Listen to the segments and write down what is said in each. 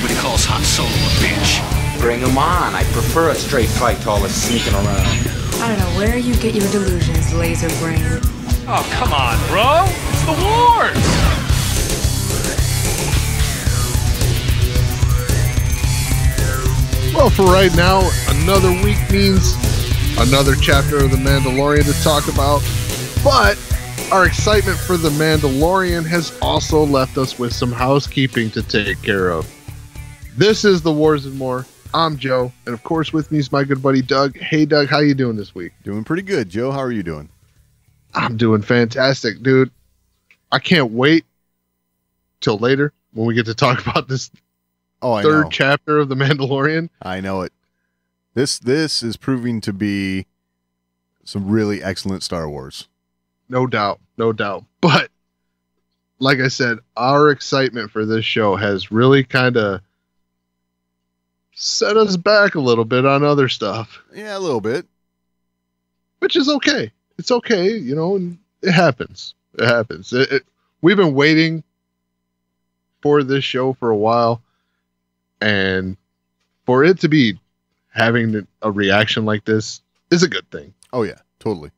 everybody calls Han Solo a bitch. Bring him on. I prefer a straight fight to all this sneaking around. I don't know where you get your delusions, laser brain. Oh, come on, bro. It's the wars. Well, for right now, another week means another chapter of The Mandalorian to talk about. But our excitement for The Mandalorian has also left us with some housekeeping to take care of. This is The Wars and More. I'm Joe, and of course with me is my good buddy Doug. Hey Doug, how you doing this week? Doing pretty good, Joe. How are you doing? I'm doing fantastic, dude. I can't wait till later when we get to talk about this third chapter of The Mandalorian. I know it. This is proving to be some really excellent Star Wars. No doubt. But like I said, our excitement for this show has really kind of set us back a little bit on other stuff. Yeah, a little bit. Which is okay. It's okay, and it happens. We've been waiting for this show for a while, and for it to be having a reaction like this is a good thing. Oh yeah, totally.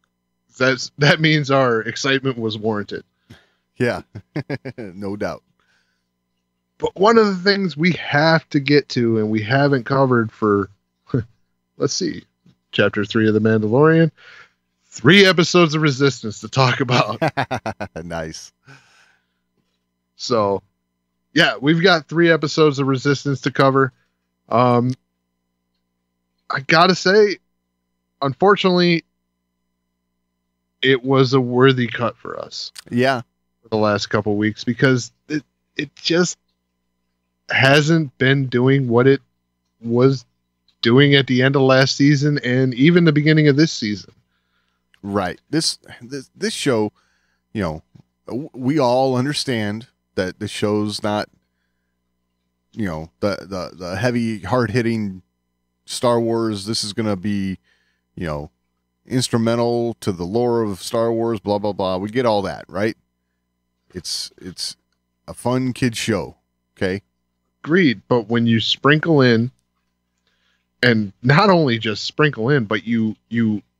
That means our excitement was warranted. Yeah, no doubt. But one of the things we have to get to, and we haven't covered for, let's see, Chapter 3 of The Mandalorian, 3 episodes of Resistance to talk about. Nice. So, yeah, we've got 3 episodes of Resistance to cover. I gotta say, unfortunately, it was a worthy cut for us. Yeah. For the last couple of weeks, because it just hasn't been doing what it was doing at the end of last season and even the beginning of this season. Right. This show, we all understand that the show's not, the heavy, hard-hitting Star Wars. This is going to be, instrumental to the lore of Star Wars, blah, blah, blah. We get all that, right? It's a fun kid's show, okay? Agreed, but when you sprinkle in, and not only just sprinkle in, but you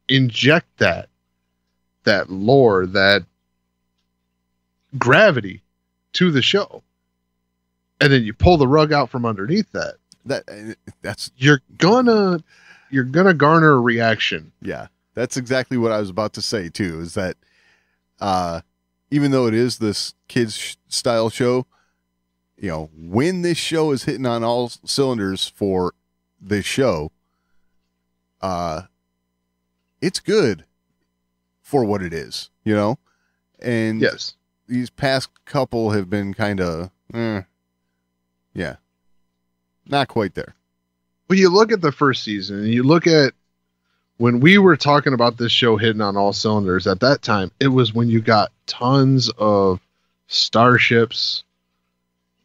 inject that lore, that gravity to the show, and then you pull the rug out from underneath that's you're gonna garner a reaction. Yeah, that's exactly what I was about to say too, is that even though it is this kids style show, when this show is hitting on all cylinders for this show, it's good for what it is, and yes, these past couple have been kind of, not quite there. Well, you look at the first season and you look at when we were talking about this show hitting on all cylinders at that time, it was when you got tons of starships,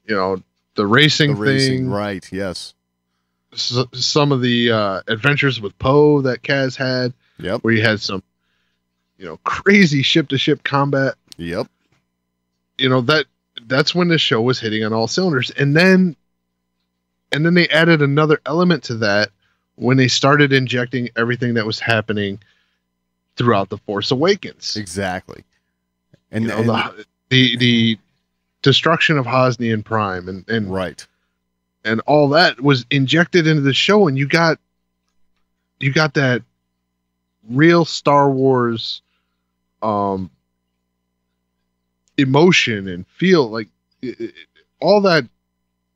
the racing thing. Right. Yes. Some of the adventures with Poe that Kaz had. Yep. Where you had some, crazy ship to ship combat. Yep. That's when the show was hitting on all cylinders. And then they added another element to that when they started injecting everything that was happening throughout The Force Awakens. Exactly. And the destruction of Hosnian Prime and right. And all that was injected into the show, and you got that real Star Wars emotion and feel, like all that,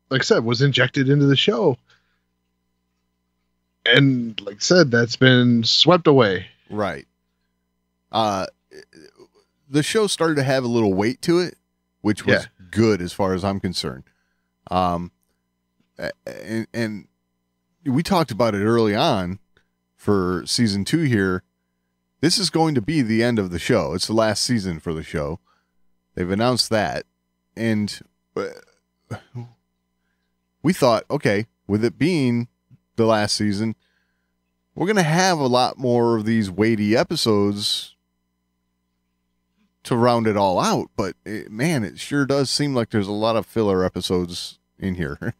like I said, was injected into the show. And like I said, that's been swept away. Right. The show started to have a little weight to it, which was good as far as I'm concerned. And we talked about it early on for season 2 here. This is going to be the end of the show. It's the last season for the show. They've announced that. And we thought, okay, with it being the last season, we're going to have a lot more of these weighty episodes to round it all out. But man, it sure does seem like there's a lot of filler episodes in here.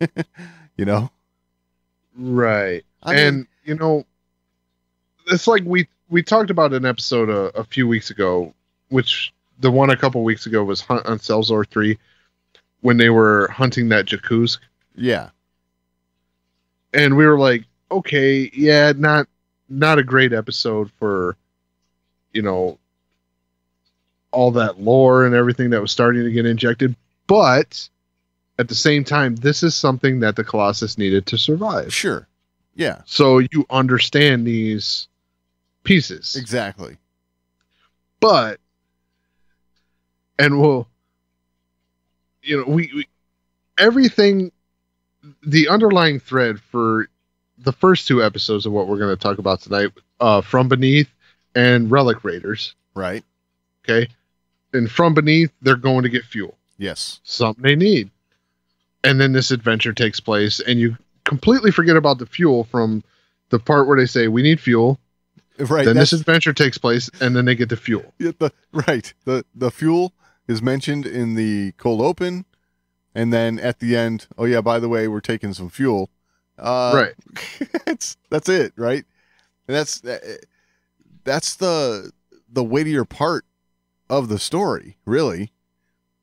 You know? Right. I mean- And, you know, it's like we talked about an episode a few weeks ago, which the one a couple weeks ago was Hunt on Selzor 3, when they were hunting that Jakuz. Yeah. And we were like, okay, yeah, not a great episode for, you know, all that lore and everything that was starting to get injected. But at the same time, this is something that the Colossus needed to survive. Sure. Yeah. So you understand these pieces. Exactly. But, and we'll, you know, we everything, the underlying thread for the first two episodes of what we're going to talk about tonight, From Beneath and Relic Raiders. Right. Okay. And From Beneath, they're going to get fuel. Yes. Something they need. And then this adventure takes place, and you completely forget about the fuel from the part where they say, we need fuel. Right. Then this adventure takes place, and then they get the fuel. Yeah, the fuel is mentioned in the cold open, and then at the end, oh yeah, by the way, we're taking some fuel. Right. That's it, right? And that's the weightier part of the story, really.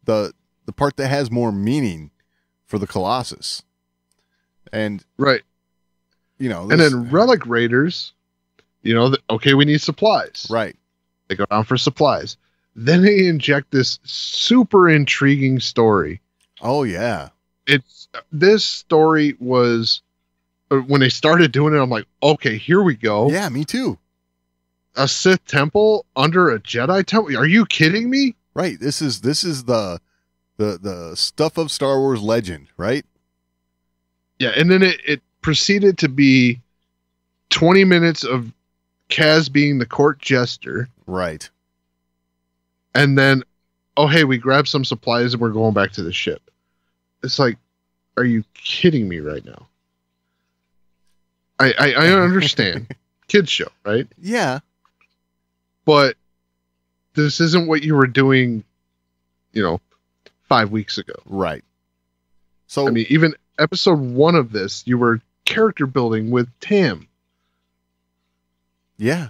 The part that has more meaning for the Colossus. And right. You know, and then Relic Raiders, you know, okay, we need supplies. Right. They go down for supplies. Then they inject this super intriguing story. Oh yeah. This story was, when they started doing it, I'm like, okay, here we go. Yeah, me too. A Sith temple under a Jedi temple? Are you kidding me? Right. This is the stuff of Star Wars legend, right? Yeah, and then it proceeded to be 20 minutes of Kaz being the court jester. Right. And then, oh, hey, we grabbed some supplies and we're going back to the ship. It's like, are you kidding me right now? I understand. Kids show, right? Yeah. But this isn't what you were doing, you know, 5 weeks ago. Right. So, I mean, even episode 1 of this, you were character building with T.W.A.M. Yeah,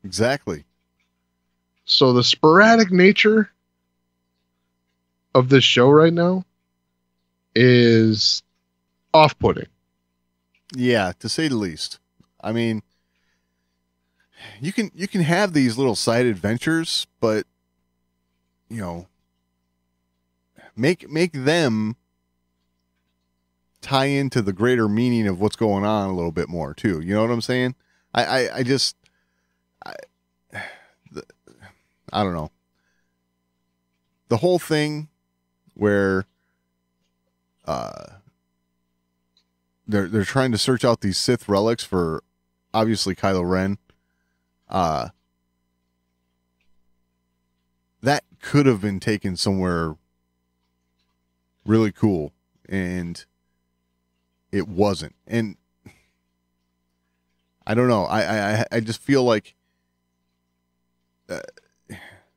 exactly. So the sporadic nature of this show right now is off-putting. Yeah, to say the least. I mean, you can have these little side adventures, but you know, make them tie into the greater meaning of what's going on a little bit more too. You know what I'm saying? I don't know. The whole thing where they're trying to search out these Sith relics for obviously Kylo Ren. That could have been taken somewhere really cool, and it wasn't. And I don't know. I just feel like, you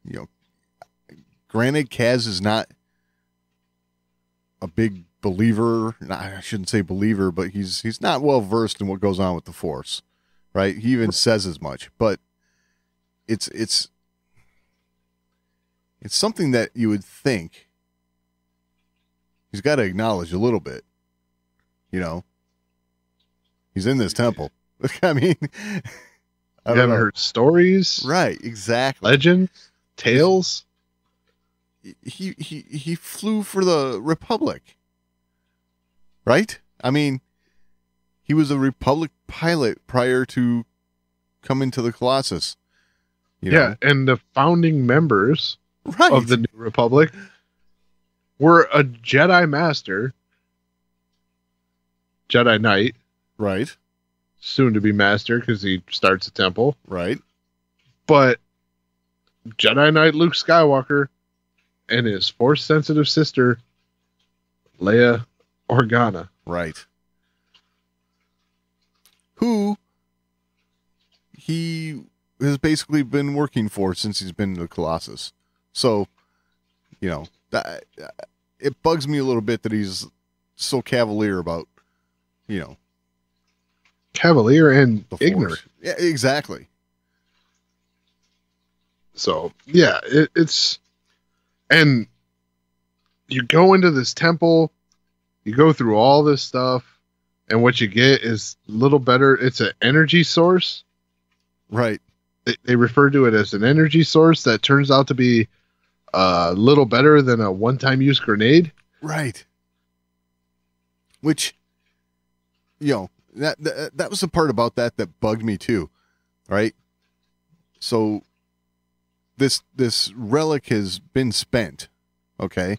know, granted, Kaz is not a big believer. I shouldn't say believer, but he's not well versed in what goes on with the Force, right? He even says as much. But it's something that you would think he's got to acknowledge a little bit. You know, he's in this temple. I mean, I haven't heard stories, right? Exactly. Legends, tales. He flew for the Republic, right? I mean, he was a Republic pilot prior to coming to the Colossus. You know? And the founding members right. of the New Republic were a Jedi Master, Jedi Knight, right? Soon to be Master because he starts a temple, right? But Jedi Knight Luke Skywalker and his Force-sensitive sister, Leia Organa. Right. Who he has basically been working for since he's been in the Colossus. So, you know, it bugs me a little bit that he's so cavalier about, you know, Cavalier and the Force. ignorant. Yeah, exactly. So yeah, it's, and you go into this temple, you go through all this stuff, and what you get is a little better. It's an energy source. Right. They refer to it as an energy source that turns out to be a little better than a one-time use grenade. Right. Which, you know, that was the part about that bugged me too. Right. So this relic has been spent. Okay.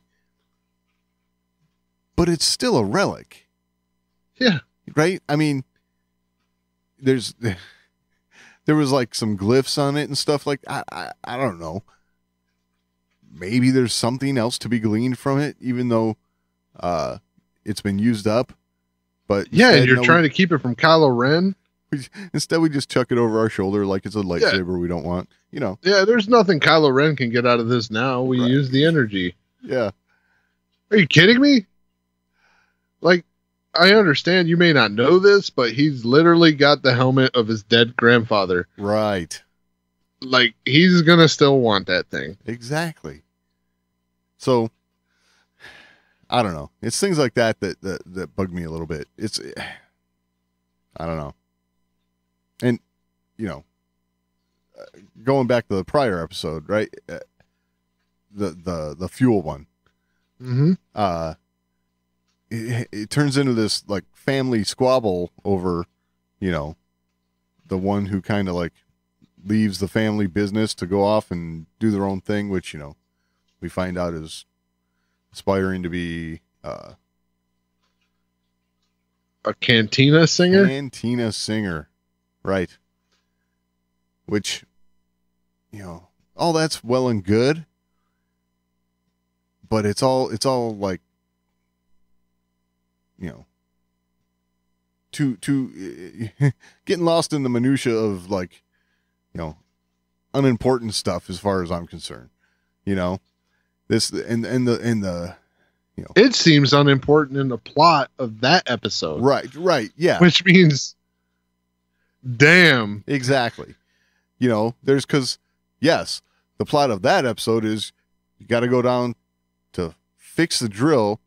But it's still a relic. Yeah. Right. I mean, there was like some glyphs on it and stuff like I don't know. Maybe there's something else to be gleaned from it, even though it's been used up. But yeah, and you're trying to keep it from Kylo Ren. Instead, we just chuck it over our shoulder like it's a lightsaber we don't want. You know. Yeah, there's nothing Kylo Ren can get out of this now. We Right. use the energy. Yeah. Are you kidding me? Like, I understand you may not know this, but he's literally got the helmet of his dead grandfather. Right. Like, he's gonna still want that thing. Exactly. So, I don't know. It's things like that bug me a little bit. It's, I don't know. And, you know, going back to the prior episode, right? The fuel one. Mm-hmm. It turns into this like family squabble over, you know, the one who kind of like leaves the family business to go off and do their own thing, which, you know, we find out is aspiring to be A cantina singer? Cantina singer. Right. Which, you know, all that's well and good, but it's all like, you know, to getting lost in the minutia of like, you know, unimportant stuff as far as I'm concerned. You know, this and the you know, It seems unimportant in the plot of that episode. right, yeah. Which means, damn. Exactly. You know, because, yes, the plot of that episode is you got to go down to fix the drill,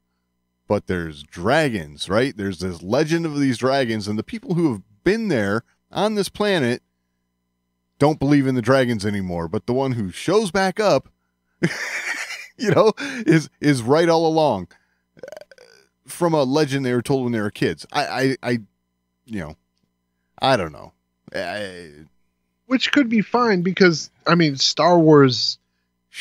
but there's dragons, right? There's this legend of these dragons, and the people who have been there on this planet don't believe in the dragons anymore. But the one who shows back up, you know, is right all along from a legend they were told when they were kids. I you know, I don't know. Which could be fine because, I mean, Star Wars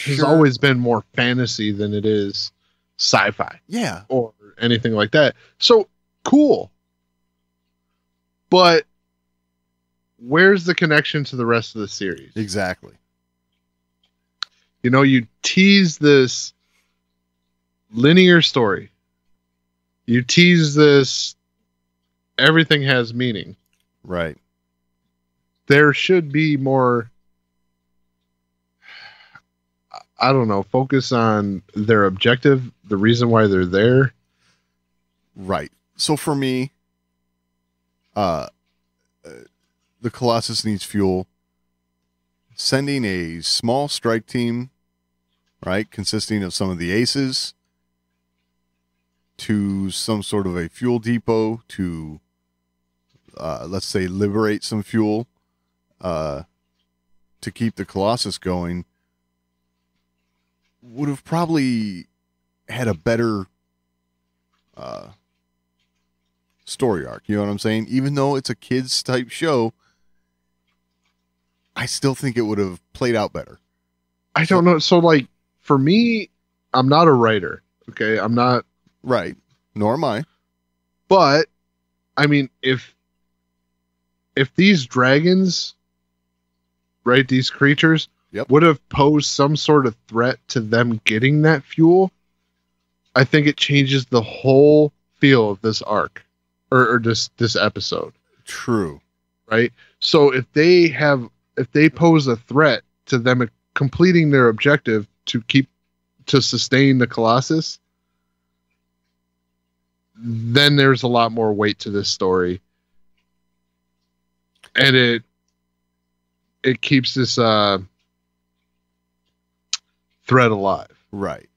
has always been more fantasy than it is sci-fi. Yeah. Or anything like that. So, cool. But where's the connection to the rest of the series? Exactly. You know, you tease this linear story. You tease this everything has meaning. Right. There should be more, I don't know, focus on their objective, the reason why they're there. Right. So for me, the Colossus needs fuel. Sending a small strike team, right, consisting of some of the aces, to some sort of a fuel depot to, let's say, liberate some fuel, to keep the Colossus going, would have probably had a better story arc. You know what I'm saying? Even though it's a kids type show, I still think it would have played out better. I don't know. So, like, for me, I'm not a writer. Okay. I'm not. Right. Nor am I. But, I mean, if these dragons, right, these creatures, Yep. would have posed some sort of threat to them getting that fuel, I think it changes the whole feel of this arc or this episode. True. Right. So if they pose a threat to them completing their objective to sustain the Colossus, then there's a lot more weight to this story, and it keeps this thread alive. Right.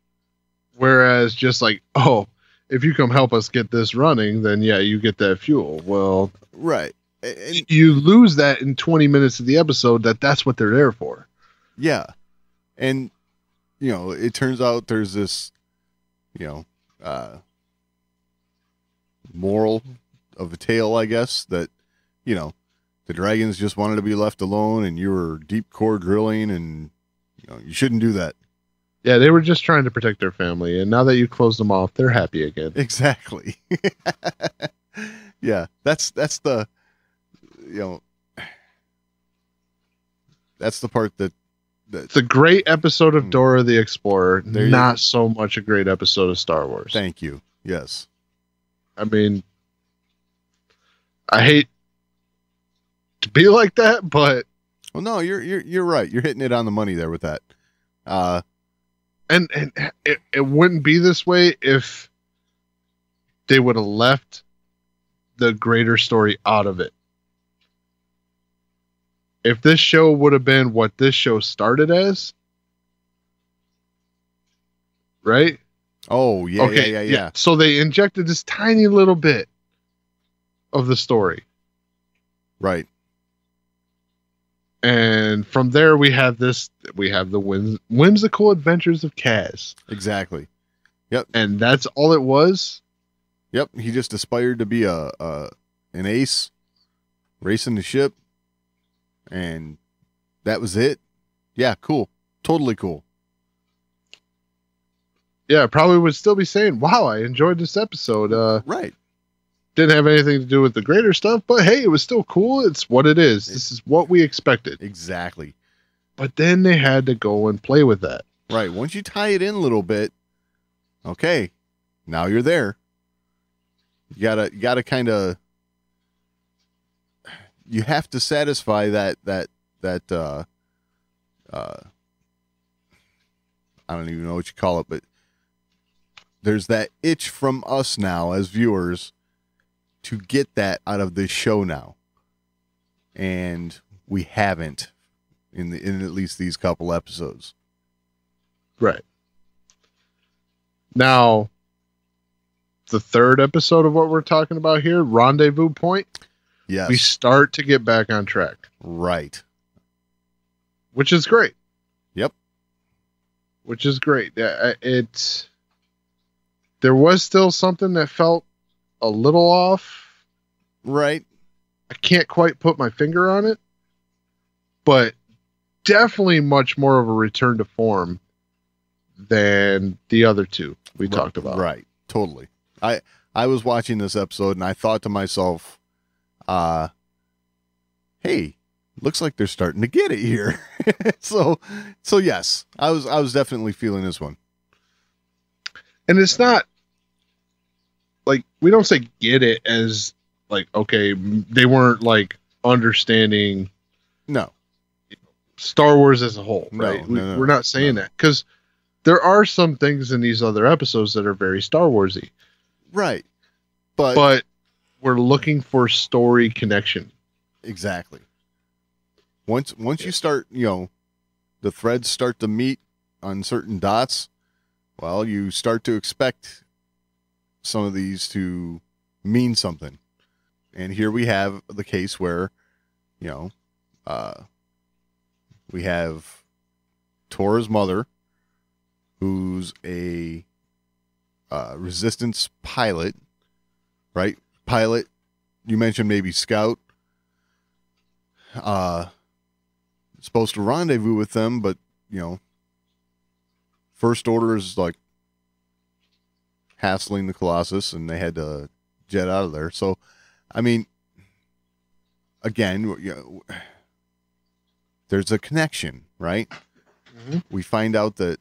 Whereas just like, oh, if you come help us get this running, then yeah, you get that fuel. Well, right. And you lose that in 20 minutes of the episode. That's what they're there for. yeah. And, it turns out there's this, moral of the tale, I guess, that, the dragons just wanted to be left alone and you were deep core drilling and, you shouldn't do that. Yeah, they were just trying to protect their family. And now that you closed them off, they're happy again. Exactly. Yeah. That's the, that's the part that it's a great episode of Dora the Explorer, There you not go. so much a great episode of Star Wars. Thank you. Yes. I mean, I hate to be like that, but Well, no, you're right. You're hitting it on the money there with that. and it wouldn't be this way if they would have left the greater story out of it. If this show would have been what this show started as, right? Oh, yeah, Okay, yeah. So they injected this tiny little bit of the story. Right. And from there we have the whimsical adventures of Kaz. Exactly. And that's all it was. Yep. He just aspired to be an ace, racing the ship, and that was it. Yeah, cool. Totally cool. Yeah, probably would still be saying, wow, I enjoyed this episode. Right. Didn't have anything to do with the greater stuff, but hey, it was still cool. It's what it is. This is what we expected. Exactly. But then they had to go and play with that. Right. Once you tie it in a little bit, okay, now you're there. You gotta kind of, you have to satisfy that I don't even know what you call it, but there's that itch from us now as viewers to get that out of this show now. And we haven't in at least these couple episodes. Right. Now, the third episode of what we're talking about here, Rendezvous Point, Yes. we start to get back on track, Right. which is great. Yep. Which is great. There was still something that felt a little off. Right. I can't quite put my finger on it, but definitely much more of a return to form than the other two we talked about. Right. Totally. I was watching this episode and I thought to myself, hey, looks like they're starting to get it here. so yes, I was definitely feeling this one. And it's not like, we don't say get it as like, okay, they weren't like understanding No. Star Wars as a whole, No, right? no, We're not saying that, because there are some things in these other episodes that are very Star Warsy, Right. But but we're looking for story connection. exactly. Once you start, the threads start to meet on certain dots, well, you start to expect some of these to mean something. And here we have the case where, we have Tora's mother, who's a resistance pilot, right? Pilot, you mentioned maybe scout. Supposed to rendezvous with them, but, First Order is like hassling the Colossus and they had to jet out of there. So, I mean, again, there's a connection, right? Mm-hmm. We find out that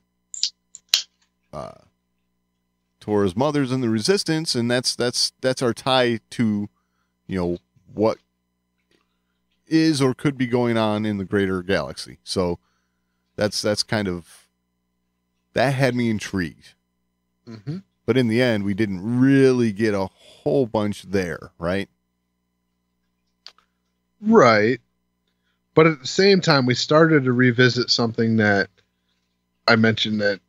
Tora's mother's in the Resistance, and that's our tie to, what is or could be going on in the greater galaxy. So that's kind of, that had me intrigued. Mm-hmm. But in the end, we didn't really get a whole bunch there, right? Right. But at the same time, we started to revisit something that I mentioned that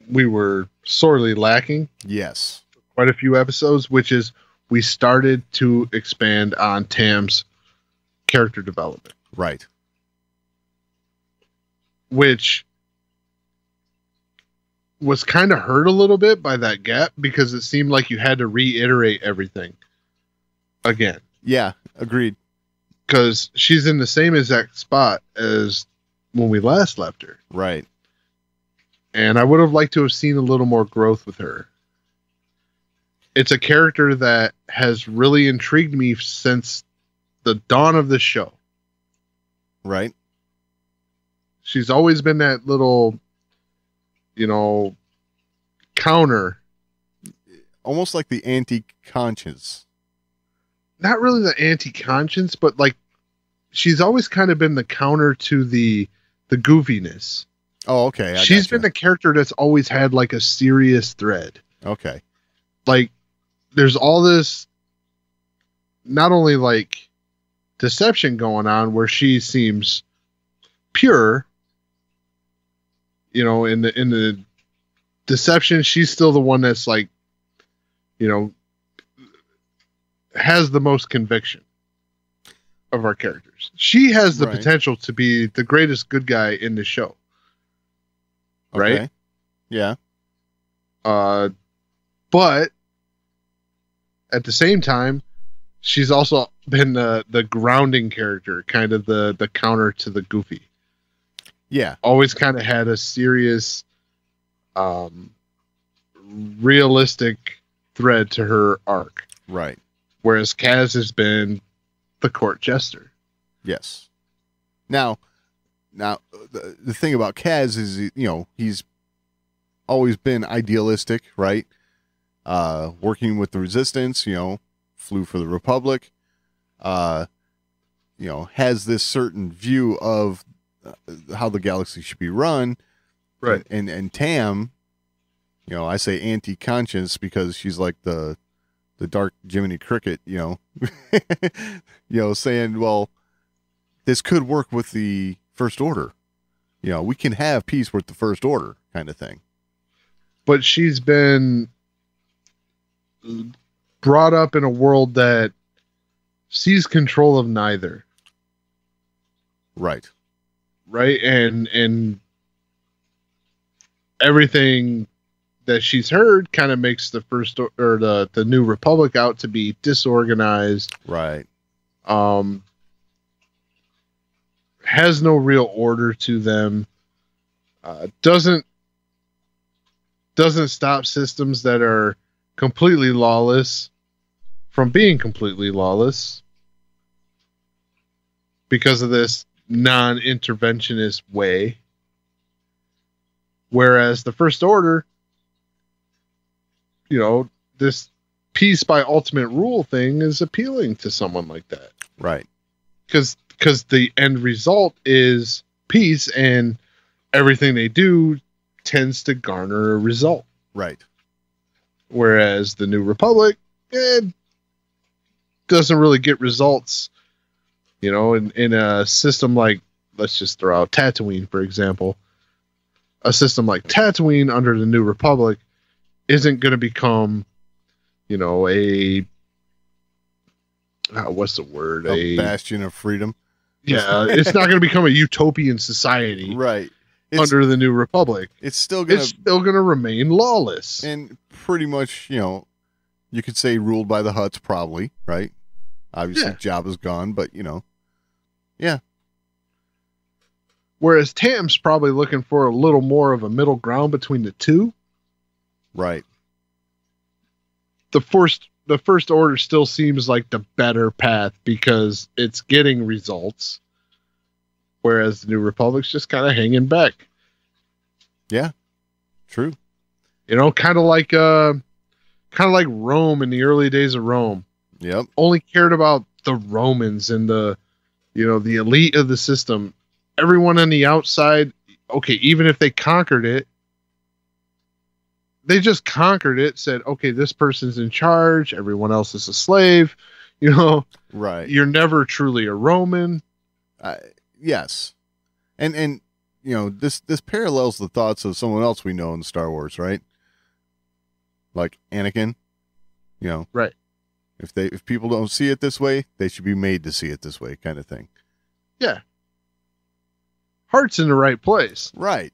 we were sorely lacking. Yes. Quite a few episodes, which is we started to expand on T.W.A.M's character development. Right. Which was kind of hurt a little bit by that gap because it seemed like you had to reiterate everything again. Yeah, agreed. Because she's in the same exact spot as when we last left her. Right. And I would have liked to have seen a little more growth with her. It's a character that has really intrigued me since the dawn of the show. Right. She's always been that little, counter. Almost like the anti-conscience. Not really the anti-conscience, but like she's always kind of been the counter to the goofiness. Oh, okay. She's been the character that's always had like a serious thread. Okay. Like there's all this not only like deception going on where she seems pure, in the deception, she's still the one that's like, has the most conviction of our characters. She has the potential to be the greatest good guy in the show. Okay. Right? Yeah. But at the same time, she's also been the grounding character, kind of the counter to the goofy. Yeah. Always kind of had a serious, realistic thread to her arc. Right. Whereas Kaz has been the court jester. Yes. Now the thing about Kaz is, he's always been idealistic, right? Working with the resistance, flew for the Republic, has this certain view of how the galaxy should be run. Right. And T.W.A.M, I say anti-conscience because she's like the dark Jiminy Cricket, saying, well, this could work with the First Order. We can have peace with the First Order kind of thing. But she's been brought up in a world that sees control of neither. Right. Right. And everything that she's heard kind of makes the First or the New Republic out to be disorganized. Right. Has no real order to them. Doesn't stop systems that are completely lawless from being completely lawless because of this non-interventionist way. Whereas the First Order, this peace by ultimate rule thing is appealing to someone like that. Right. Because the end result is peace, and everything they do tends to garner a result. Right. Whereas the New Republic, doesn't really get results, in a system like, let's just throw out Tatooine, for example. A system like Tatooine under the New Republic isn't going to become, what's the word? A bastion of freedom. Yeah, it's not going to become a utopian society. Right. Under the New Republic. It's still going to remain lawless. And pretty much, you could say ruled by the Hutts probably, right? Obviously Jabba's gone, but yeah. Whereas T.W.A.M's probably looking for a little more of a middle ground between the two. Right. The First Order still seems like the better path because it's getting results, whereas the New Republic's just kind of hanging back. Yeah, true. Kind of like Rome in the early days of Rome. Yep. Only cared about the Romans and the elite of the system. Everyone on the outside, okay, even if they conquered it, they just conquered it, said, okay, this person's in charge, everyone else is a slave, Right. You're never truly a Roman. Yes. And this parallels the thoughts of someone else we know in Star Wars, right? Like Anakin, Right. If people don't see it this way, they should be made to see it this way, kind of thing. Yeah. Heart's in the right place. Right.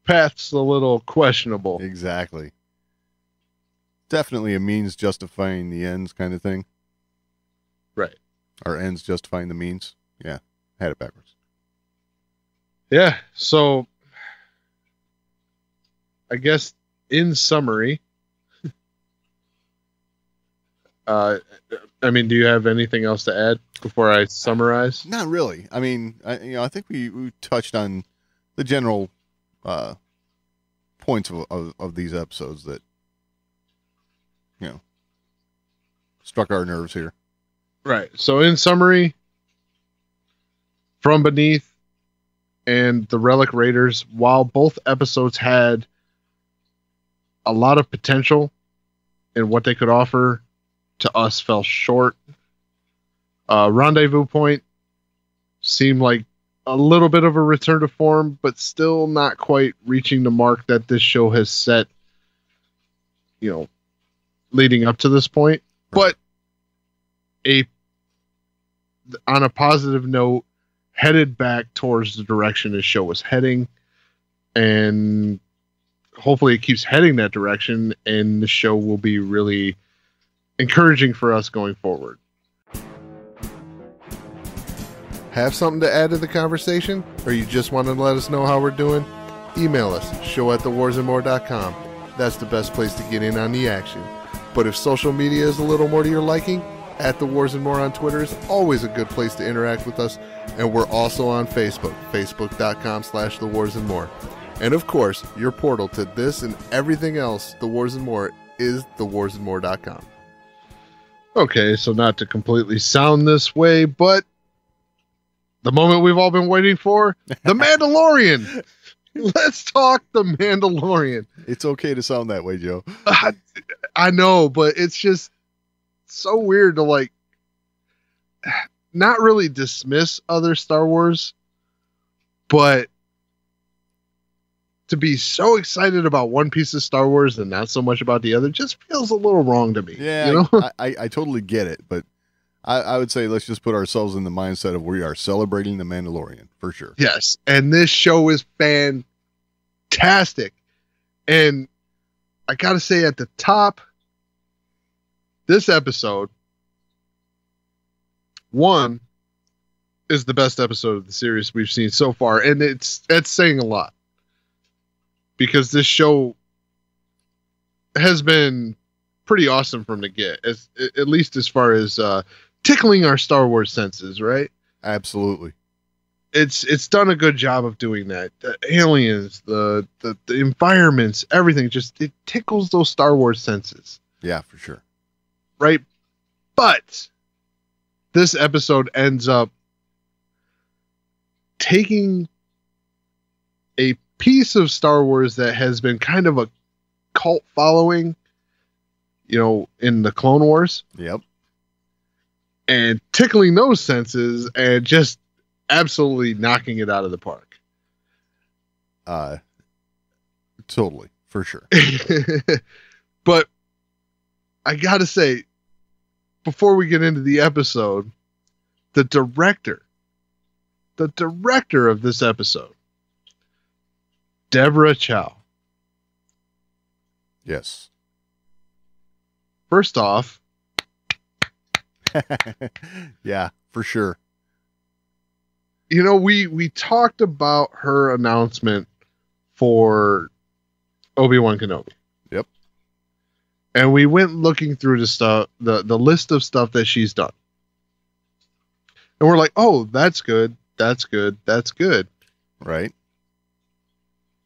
Path's a little questionable. Exactly. Definitely a means justifying the ends kind of thing. Right. Or ends justifying the means. Yeah. Had it backwards. Yeah. So I guess in summary, do you have anything else to add before I summarize? Not really. I mean, I think we touched on the general points of these episodes that struck our nerves here. Right. So in summary, From Beneath and the Relic Raiders, while both episodes had a lot of potential in what they could offer, to us fell short. Rendezvous Point seemed like a little bit of a return to form, but still not quite reaching the mark that this show has set, leading up to this point. Right. But on a positive note, headed back towards the direction this show was heading, and hopefully it keeps heading that direction, and the show will be really encouraging for us going forward. Have something to add to the conversation? Or you just want to let us know how we're doing? Email us, show@thewarsandmore.com. That's the best place to get in on the action. But if social media is a little more to your liking, @TheWarsandMore on Twitter is always a good place to interact with us. And we're also on Facebook, facebook.com/TheWarsandMore. And of course, your portal to this and everything else, The Wars and More, is thewarsandmore.com. Okay, so not to completely sound this way, but the moment we've all been waiting for, The Mandalorian. Let's talk The Mandalorian. It's okay to sound that way, Joe. I know, but it's just so weird to not really dismiss other Star Wars, but to be so excited about one piece of Star Wars and not so much about the other just feels a little wrong to me. Yeah, I totally get it, but I would say let's just put ourselves in the mindset of we are celebrating The Mandalorian, for sure. Yes, and this show is fantastic. And I gotta say at the top, this episode, 1, is the best episode of the series we've seen so far, and that's saying a lot. Because this show has been pretty awesome from the get, at least as far as tickling our Star Wars senses, right? Absolutely. It's done a good job of doing that. The aliens, the environments, everything, it tickles those Star Wars senses. Yeah, for sure. Right? But this episode ends up taking a piece of Star Wars that has been kind of a cult following, in the Clone Wars. Yep. And tickling those senses and just absolutely knocking it out of the park. Totally, for sure. But I gotta say, before we get into the episode, the director of this episode, Deborah Chow. Yes. First off, yeah, for sure. We talked about her announcement for Obi-Wan Kenobi. Yep. And we went looking through the stuff, the list of stuff that she's done. And we're like, oh, that's good. That's good. That's good. Right.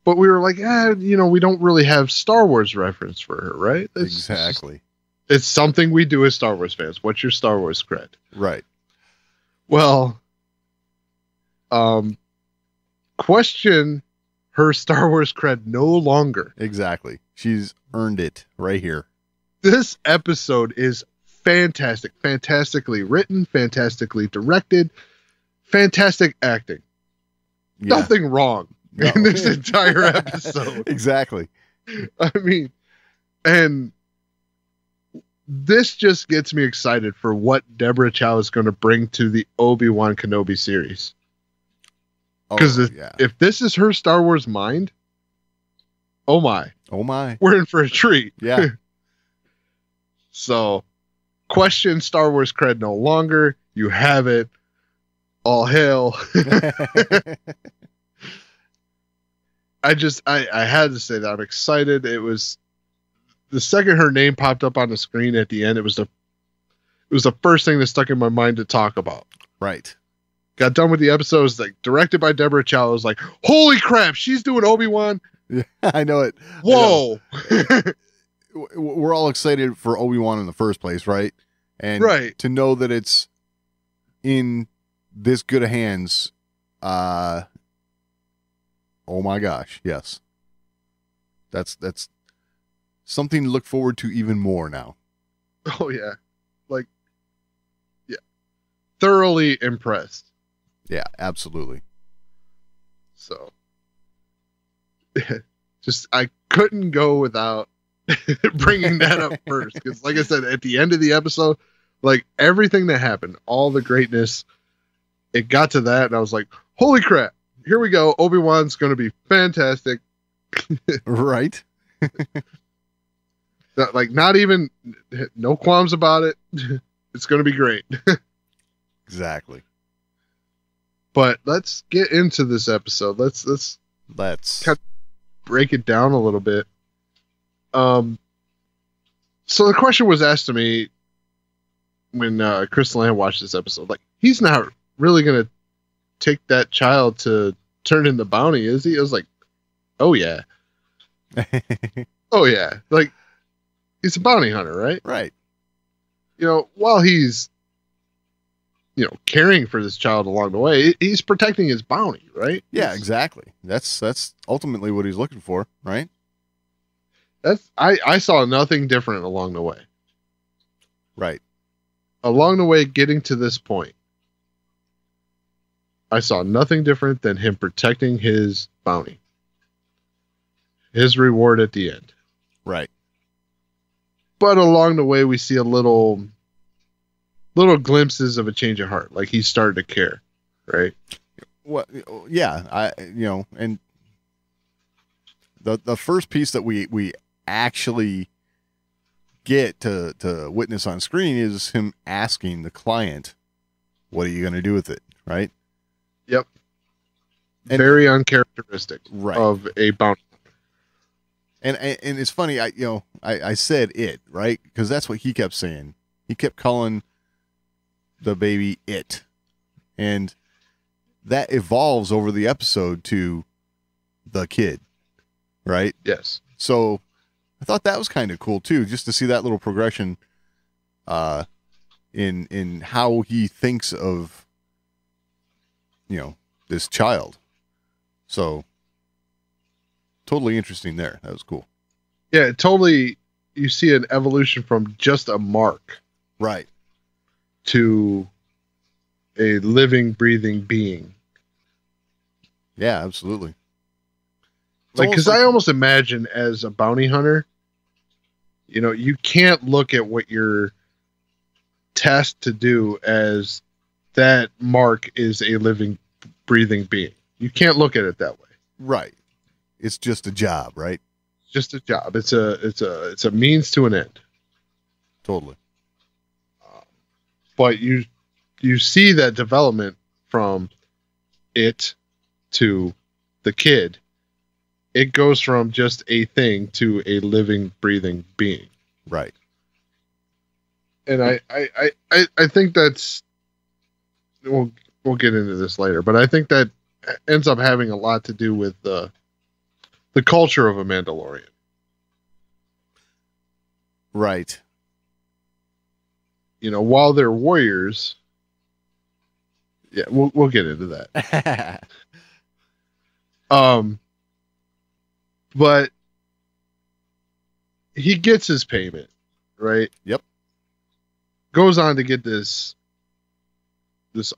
But we were like, we don't really have Star Wars reference for her, right? Exactly. It's something we do as Star Wars fans. What's your Star Wars cred? Right. Well, question her Star Wars cred no longer. Exactly. She's earned it right here. This episode is fantastic. Fantastically written, fantastically directed, fantastic acting. Yeah. Nothing wrong in this entire episode. Exactly. I mean, and this just gets me excited for what Deborah Chow is going to bring to the Obi-Wan Kenobi series. Because if this is her Star Wars mind, oh my, we're in for a treat. Yeah. So, question Star Wars cred no longer. You have it. All hail. I had to say that I'm excited. It was the second her name popped up on the screen at the end. It was the first thing that stuck in my mind to talk about. Right. Got done with the episode. It was like directed by Deborah Chow. I was like, holy crap, she's doing Obi-Wan. Yeah, I know it. Whoa. We're all excited for Obi-Wan in the first place, right? And to know that it's in this good of hands, oh my gosh, yes. That's something to look forward to even more now. Oh yeah. Thoroughly impressed. Yeah, absolutely. So I couldn't go without bringing that up first, because like I said, at the end of the episode, like everything that happened, all the greatness, it got to that and I was like, holy crap, here we go. Obi-Wan's going to be fantastic. Right. Not even, no qualms about it. It's going to be great. Exactly. But let's get into this episode. Let's kind of break it down a little bit. So the question was asked to me when Crystal Ann watched this episode. Like, he's not really going to take that child to turn in the bounty, is he? I was like, oh yeah. Oh yeah. Like, he's a bounty hunter, right? Right. While he's caring for this child along the way, he's protecting his bounty, right? Yeah, exactly. That's ultimately what he's looking for, right? I saw nothing different along the way. Right. Along the way, getting to this point, I saw nothing different than him protecting his bounty. His reward at the end. Right. But along the way, we see a little glimpses of a change of heart. Like, he started to care, right? Well, yeah, and the first piece that we actually get to witness on screen is him asking the client, what are you going to do with it? Right. Yep. And very uncharacteristic of a bounty. And it's funny. I said it, right? Because that's what he kept saying. He kept calling the baby it, and that evolves over the episode to the kid, right? Yes. So I thought that was kind of cool too, just to see that little progression in how he thinks of this child. So totally interesting there. That was cool. Yeah, totally. You see an evolution from just a mark, right, to a living, breathing being. Yeah, absolutely. Because I almost imagine as a bounty hunter, you can't look at what you're tasked to do as that mark is a living, breathing being. You can't look at it that way. Right. It's just a job, right? It's just a job. It's a means to an end. Totally. But you see that development from it to the kid. It goes from just a thing to a living, breathing being. Right. And I think that's, we'll get into this later, but I think that ends up having a lot to do with the culture of a Mandalorian. Right. While they're warriors, yeah, we'll get into that. But he gets his payment, right? Yep. Goes on to get this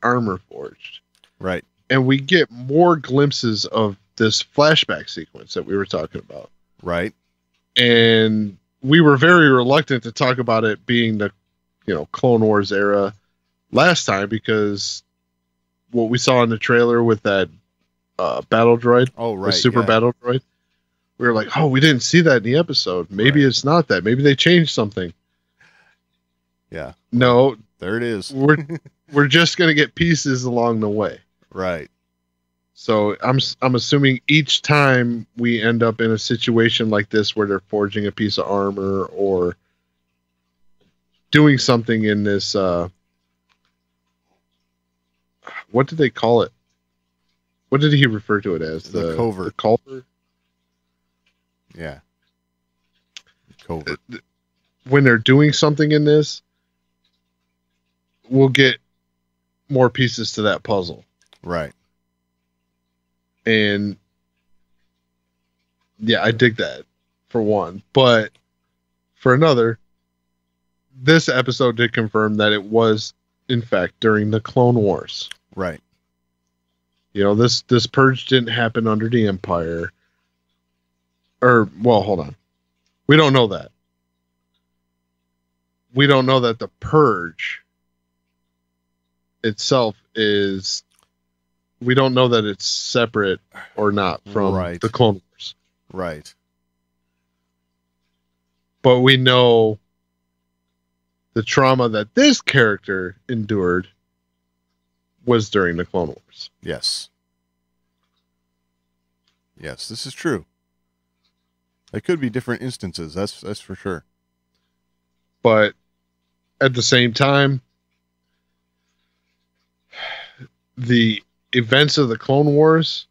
armor forged. Right. And we get more glimpses of this flashback sequence that we were talking about. Right. And we were very reluctant to talk about it being the, Clone Wars era last time, because what we saw in the trailer with that battle droid, the super battle droid, we were like, oh, we didn't see that in the episode. Maybe it's not that. Maybe they changed something. Yeah. No. There it is. We're just going to get pieces along the way. Right. So I'm assuming each time we end up in a situation like this where they're forging a piece of armor or doing something in this, what did they call it? What did he refer to it as? The covert. The culvert? Yeah. Covert. When they're doing something in this, we'll get more pieces to that puzzle. Right. And yeah, I dig that for one. But for another, this episode did confirm that it was, in fact, during the Clone Wars. Right. This purge didn't happen under the Empire. Hold on. We don't know that. We don't know that the purge itself is... We don't know that it's separate or not from the Clone Wars. Right. But we know the trauma that this character endured was during the Clone Wars. Yes. Yes, this is true. There could be different instances, that's for sure. But at the same time, the events of the Clone Wars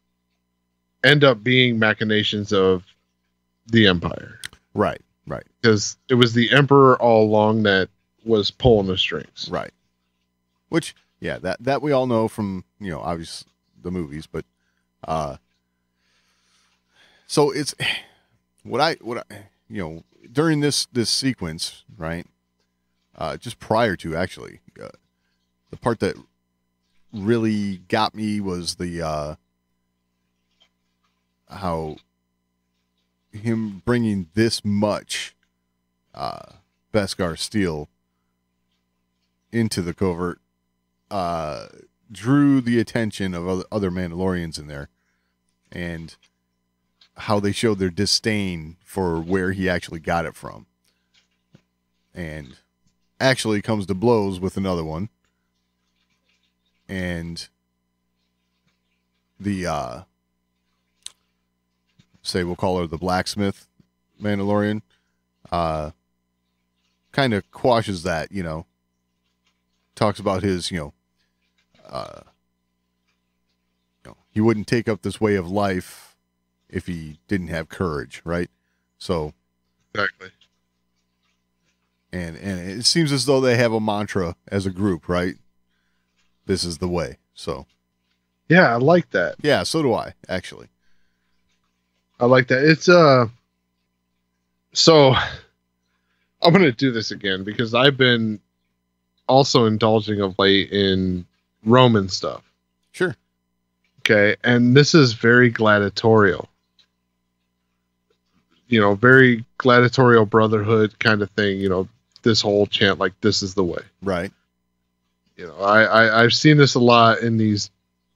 end up being machinations of the Empire. Right, right. Because it was the Emperor all along that was pulling the strings. Right. Which, yeah, that we all know from, obviously the movies, but so it's what I during this sequence, right? Just prior to actually the part that really got me was the how him bringing this much Beskar steel into the covert drew the attention of other Mandalorians in there, and how they showed their disdain for where he actually got it from, and actually comes to blows with another one. And the say we'll call her the blacksmith Mandalorian kind of quashes that, talks about his he wouldn't take up this way of life if he didn't have courage, right? So exactly. And it seems as though they have a mantra as a group, right? This is the way. So yeah, I like that. Yeah, so do I, actually. I like that. It's so I'm gonna do this again because I've been also indulging of late in Roman stuff. Sure. Okay, and this is very gladiatorial. Very gladiatorial brotherhood kind of thing. This whole chant, like, this is the way. Right. I've seen this a lot in these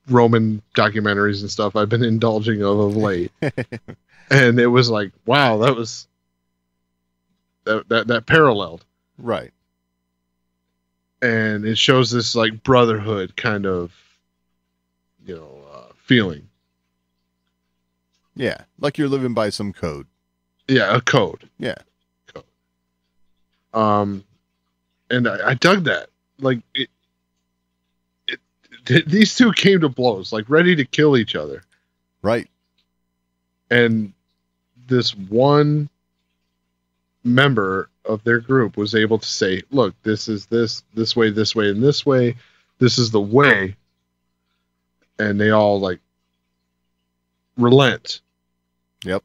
Roman documentaries and stuff I've been indulging of late. And it was like, wow, that was that paralleled. Right. And it shows this like brotherhood kind of, feeling. Yeah. Like you're living by some code. Yeah. A code. Yeah. Code. And I dug that. Like these two came to blows, like ready to kill each other. Right. And this one member of their group was able to say, look, this is this way, and this way. This is the way. And they all like relent. Yep.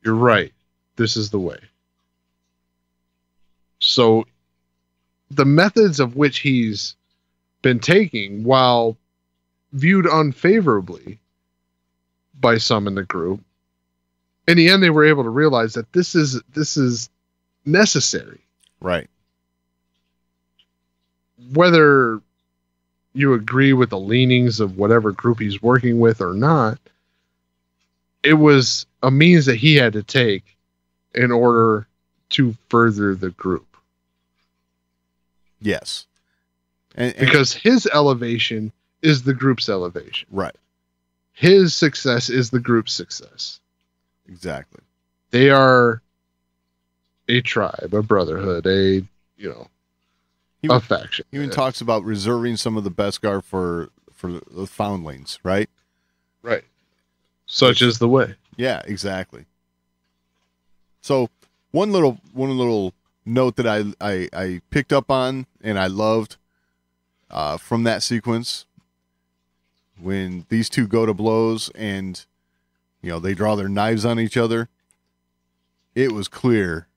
you're right. This is the way. So the methods of which he's been taking, while viewed unfavorably by some in the group, in the end they were able to realize that this is necessary. Right. Whether you agree with the leanings of whatever group he's working with or not, it was a means that he had to take in order to further the group. Yes. And because his elevation is the group's elevation. Right. His success is the group's success. Exactly. They are a tribe, a brotherhood, a faction. He even talks about reserving some of the best guard for the foundlings, right? Right. Such as the way. Yeah, exactly. So one little note that I picked up on and I loved from that sequence, when these two go to blows and they draw their knives on each other, it was clear.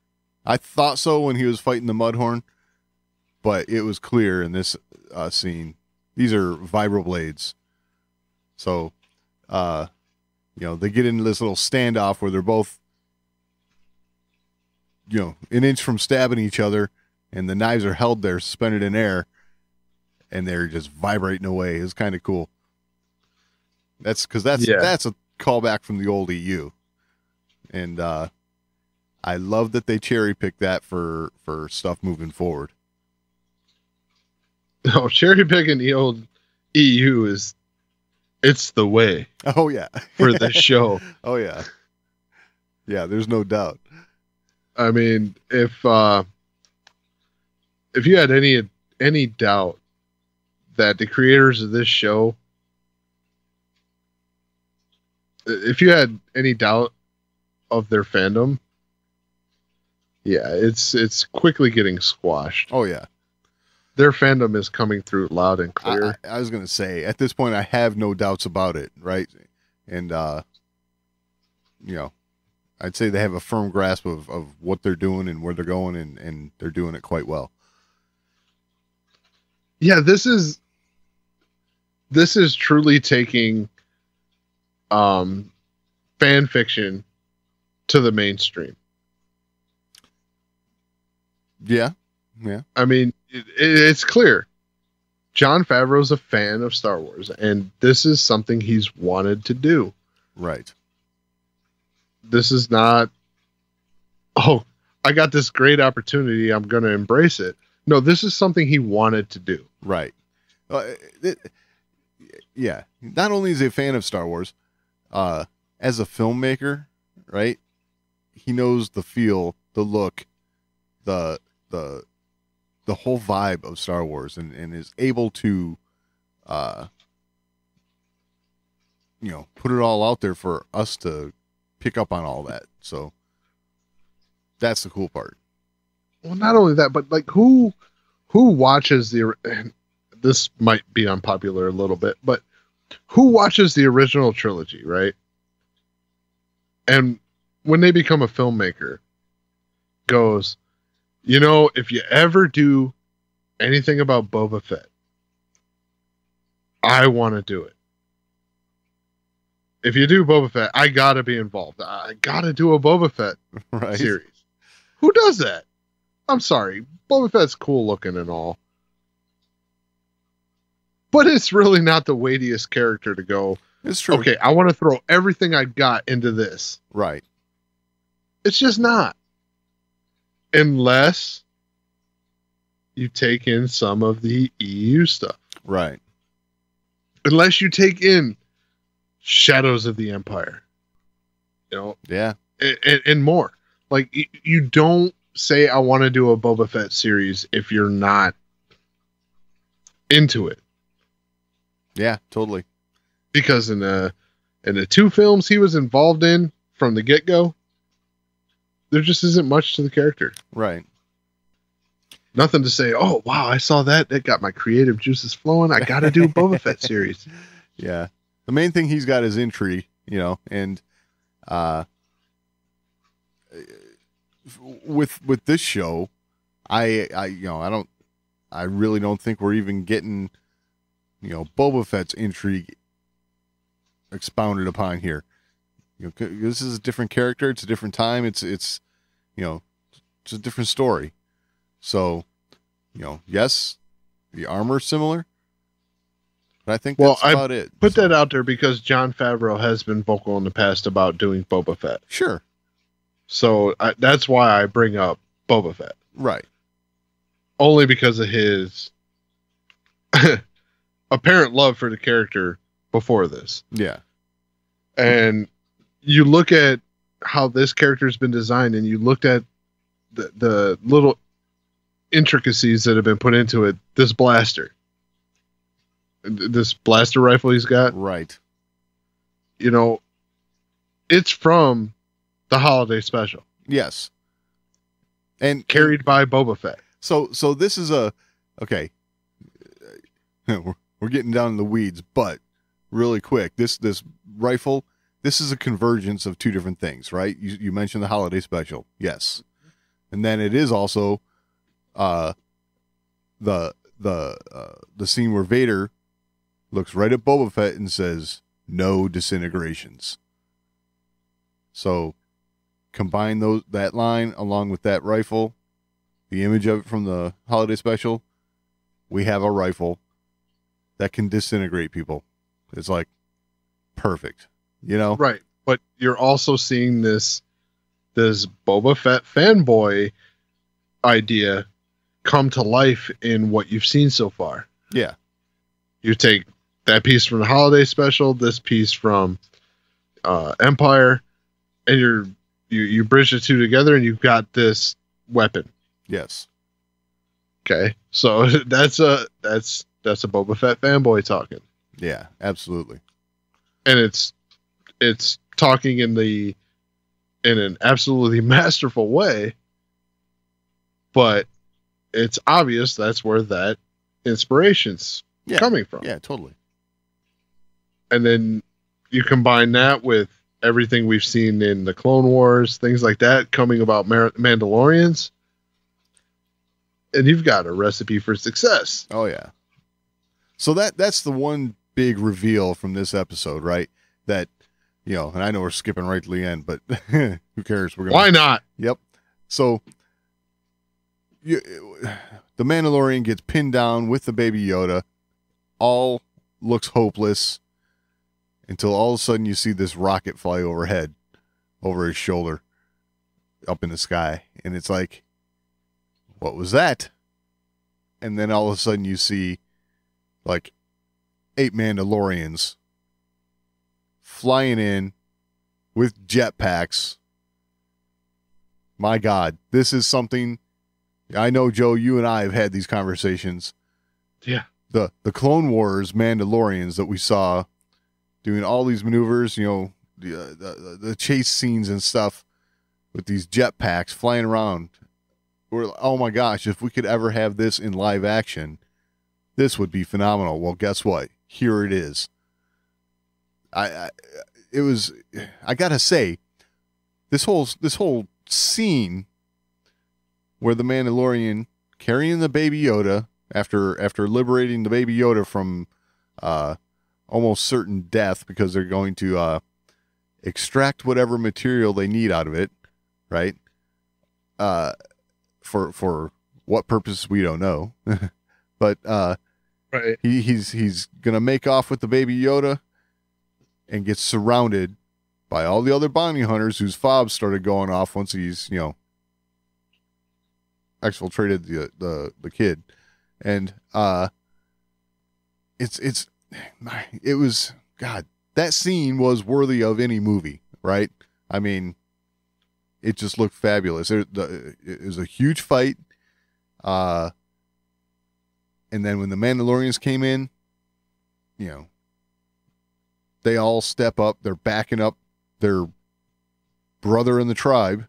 I thought so when he was fighting the Mudhorn, but it was clear in this scene. These are vibroblades. So, they get into this little standoff where they're both, an inch from stabbing each other, and the knives are held there, suspended in air, and they're just vibrating away. It's kind of cool. That's a callback from the old EU. And I love that they cherry picked that for stuff moving forward. No, cherry picking the old EU it's the way. Oh yeah. For the show. Oh yeah. Yeah, there's no doubt. I mean, if you had any doubt that the creators of this show, if you had any doubt of their fandom, yeah, it's quickly getting squashed. Oh yeah. Their fandom is coming through loud and clear. I was going to say, at this point, I have no doubts about it, right? And, I'd say they have a firm grasp of what they're doing and where they're going, and they're doing it quite well. Yeah, this is truly taking fan fiction to the mainstream. Yeah. Yeah. I mean, it's clear. Jon Favreau's a fan of Star Wars, and this is something he's wanted to do. Right. This is not, oh, I got this great opportunity, I'm going to embrace it. No, this is something he wanted to do. Right. Yeah. Not only is he a fan of Star Wars, as a filmmaker, right? He knows the feel, the look, the whole vibe of Star Wars, and is able to, put it all out there for us to pick up on all that. So that's the cool part. Well, not only that, but like who watches this might be unpopular a little bit, but who watches the original trilogy, right? And when they become a filmmaker, goes, if you ever do anything about Boba Fett, I want to do it. If you do Boba Fett, I got to be involved. I got to do a Boba Fett series. Who does that? I'm sorry. Boba Fett's cool looking and all. But it's really not the weightiest character to go, it's true. Okay, I want to throw everything I got into this. Right. It's just not. Unless you take in some of the EU stuff. Right. Unless you take in Shadows of the Empire. Yeah. And more. Like, you don't say, I want to do a Boba Fett series if you're not into it. Yeah, totally. Because in the 2 films he was involved in from the get-go, there just isn't much to the character. Right. Nothing to say, oh, wow, I saw that. That got my creative juices flowing. I got to do a Boba Fett series. Yeah. The main thing he's got is intrigue, and with this show, I really don't think we're even getting, Boba Fett's intrigue expounded upon here. This is a different character. It's a different time. It's a different story. So, yes, the armor's similar, but I think that's about it. Put that out there because Jon Favreau has been vocal in the past about doing Boba Fett. Sure. So that's why I bring up Boba Fett. Right. Only because of his apparent love for the character before this. Yeah. And you look at how this character's been designed, and you looked at the little intricacies that have been put into it. This blaster rifle he's got. Right. It's from the holiday special. Yes. And carried by Boba Fett. So this is okay. We're getting down in the weeds, but really quick, this rifle, this is a convergence of two different things, right? You mentioned the holiday special, yes, and then it is also the scene where Vader looks right at Boba Fett and says, "No disintegrations." So combine that line along with that rifle, the image of it from the holiday special, we have a rifle that can disintegrate people. It's like perfect, Right. But you're also seeing this Boba Fett fanboy idea come to life in what you've seen so far. Yeah. You take that piece from the holiday special, this piece from Empire, and you bridge the two together and you've got this weapon. Yes. Okay. So that's a Boba Fett fanboy talking. Yeah, absolutely. And it's talking in an absolutely masterful way, but it's obvious that's where that inspiration's coming from. Yeah, totally. And then you combine that with everything we've seen in the Clone Wars, things like that, coming about Mandalorians, and you've got a recipe for success. Oh yeah. So that's the one big reveal from this episode, right? That, and I know we're skipping right to the end, but who cares? Why not? Yep. So the Mandalorian gets pinned down with the baby Yoda. All looks hopeless until all of a sudden you see this rocket fly overhead, over his shoulder, up in the sky. And it's like, what was that? And then all of a sudden you see like 8 Mandalorians flying in with jetpacks. My God, this is something I know, Joe, you and I have had these conversations. Yeah. The Clone Wars Mandalorians that we saw doing all these maneuvers, the chase scenes and stuff with these jetpacks flying around. Oh my gosh, if we could ever have this in live action, this would be phenomenal. Well, guess what? Here it is. I gotta say, this whole scene where the Mandalorian carrying the baby Yoda after liberating the baby Yoda from almost certain death because they're going to extract whatever material they need out of it, right? For what purpose we don't know, but right. He's gonna make off with the baby Yoda and gets surrounded by all the other bounty hunters whose fobs started going off once he's exfiltrated the kid, and it was, God, that scene was worthy of any movie, right? I mean, it just looked fabulous. It was a huge fight. And then when the Mandalorians came in, they all step up. They're backing up their brother in the tribe.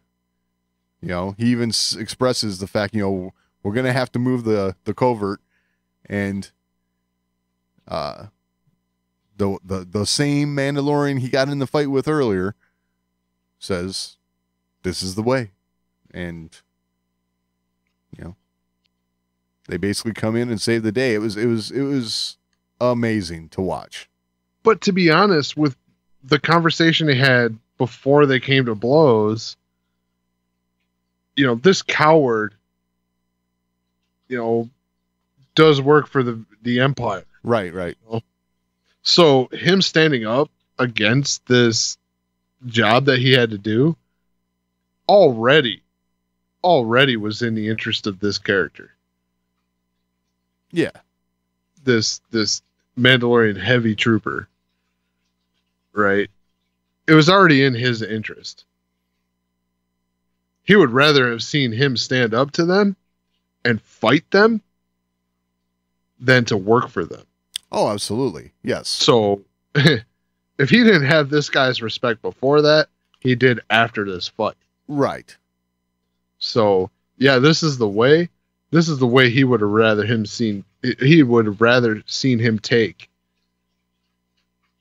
He even expresses the fact, we're going to have to move the covert, and the same Mandalorian he got in the fight with earlier says, this is the way. And, they basically come in and save the day. It was amazing to watch. But to be honest, with the conversation they had before they came to blows, this coward, does work for the Empire. Right. So him standing up against this job that he had to do already was in the interest of this character. Yeah. This Mandalorian heavy trooper, right? It was already in his interest. He would rather have seen him stand up to them and fight them than to work for them. Oh, absolutely. Yes. So if he didn't have this guy's respect before that, he did after this fight. Right. So yeah, this is the way he would have rather seen him take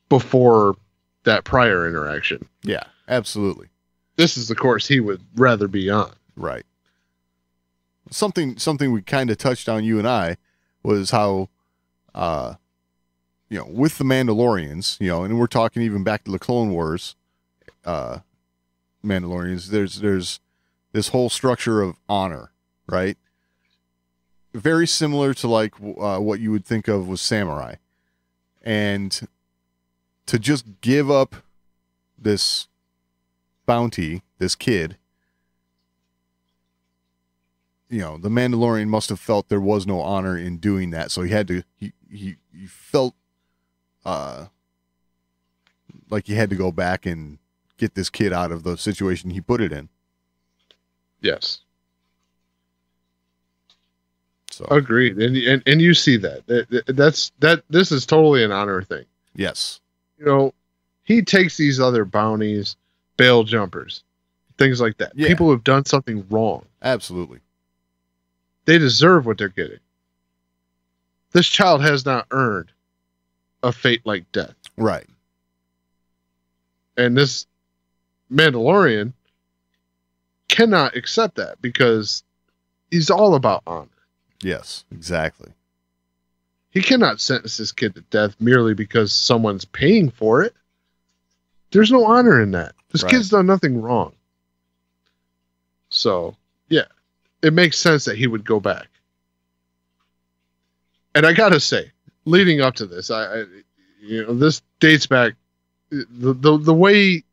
before that prior interaction. Yeah, absolutely. This is the course he would rather be on. Right. Something we kind of touched on, you and I, was how, with the Mandalorians, and we're talking even back to the Clone Wars, Mandalorians, there's this whole structure of honor, right? Very similar to like what you would think of with samurai. And to just give up this bounty, this kid, the Mandalorian must have felt there was no honor in doing that. So he had to, he felt like he had to go back and get this kid out of the situation he put it in. Yes. So agreed. And you see that this is totally an honor thing. Yes. He takes these other bounties, bail jumpers, things like that. Yeah. People who have done something wrong. Absolutely. They deserve what they're getting. This child has not earned a fate like death. Right. And this Mandalorian cannot accept that because he's all about honor. Yes, exactly. He cannot sentence this kid to death merely because someone's paying for it. There's no honor in that. This kid's done nothing wrong. So, yeah, it makes sense that he would go back. And I gotta say, leading up to this, this dates back the way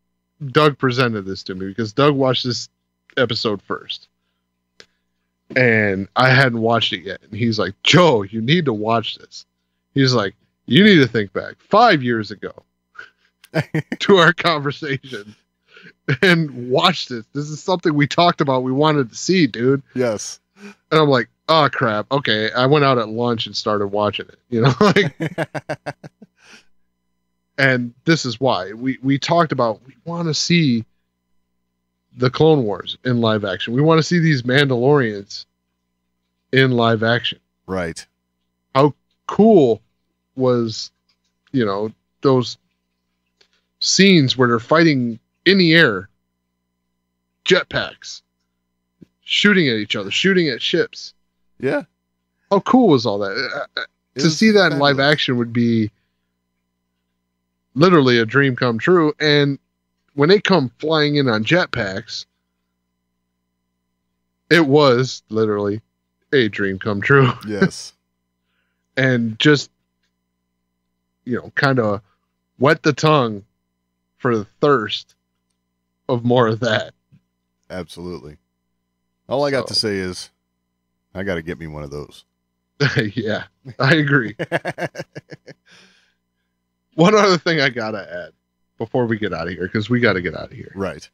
Doug presented this to me, because Doug watched this episode first. And I hadn't watched it yet. And he's like, Joe, you need to watch this. He's like, you need to think back 5 years ago to our conversation and watch this. This is something we talked about. We wanted to see, dude. Yes. And I'm like, oh, crap. Okay. I went out at lunch and started watching it, and this is why we talked about, we want to see the Clone Wars in live action. We want to see these Mandalorians in live action. Right. How cool was, those scenes where they're fighting in the air, jetpacks, shooting at each other, shooting at ships. Yeah. How cool was all that? To see that in live action would be literally a dream come true. And when they come flying in on jetpacks, it was literally a dream come true. Yes. And just, kind of wet the tongue for the thirst of more of that. Absolutely. All I got to say is, I got to get me one of those. Yeah, I agree. One other thing I got to add before we get out of here, because we got to get out of here. Right.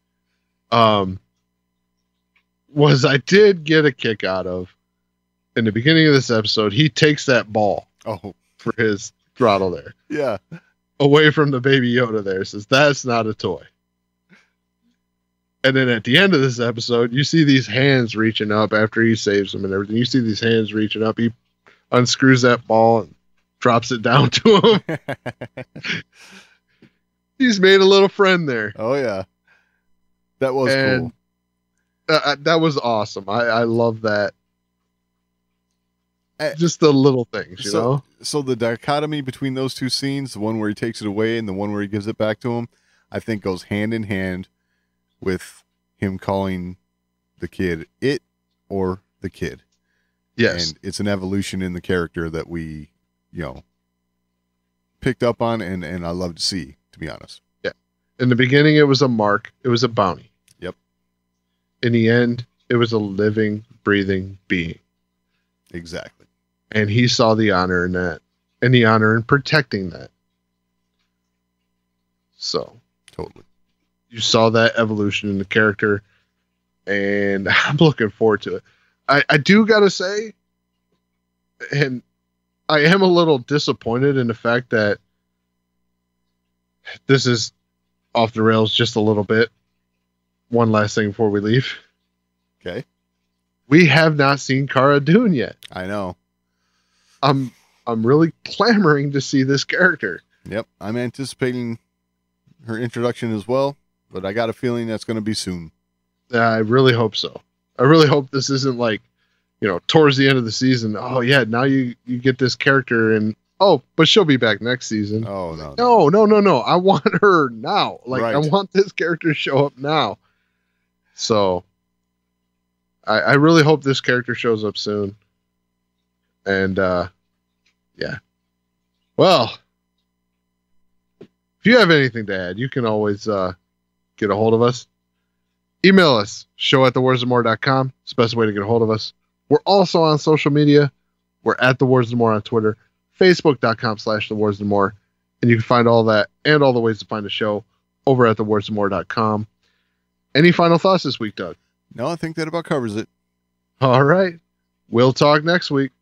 Was I did get a kick out of, in the beginning of this episode, he takes that ball for his throttle there. Yeah. Away from the baby Yoda there. Says, that's not a toy. And then at the end of this episode, you see these hands reaching up after he saves him and everything. You see these hands reaching up. He unscrews that ball and drops it down to him. He's made a little friend there. Oh, yeah. That was cool. That was awesome. I love that. Uh, Just the little things, you know? So the dichotomy between those two scenes, the one where he takes it away and the one where he gives it back to him, I think goes hand in hand with him calling the kid it or the kid. Yes. And it's an evolution in the character that we, picked up on and I love to see, to be honest. Yeah. In the beginning, it was a mark. It was a bounty. Yep. In the end, it was a living, breathing being. Exactly. And he saw the honor in that and the honor in protecting that. So. Totally. You saw that evolution in the character, and I'm looking forward to it. I do got to say, and I am a little disappointed in the fact that this is off the rails just a little bit. One last thing before we leave. Okay. We have not seen Cara Dune yet. I know. I'm really clamoring to see this character. Yep. I'm anticipating her introduction as well, but I got a feeling that's going to be soon. I really hope so. I really hope this isn't like, towards the end of the season. Oh yeah, now you get this character and but she'll be back next season. Oh no. No. I want her now. Like right. I want this character to show up now. So I really hope this character shows up soon. And yeah. Well, if you have anything to add, you can always get a hold of us. Email us, show@thewarsofmore.com. It's the best way to get a hold of us. We're also on social media. We're at The Wars of More on Twitter, facebook.com/thewarsofmore. And you can find all that and all the ways to find the show over at thewarsofmore.com. Any final thoughts this week, Doug? No, I think that about covers it. All right. We'll talk next week.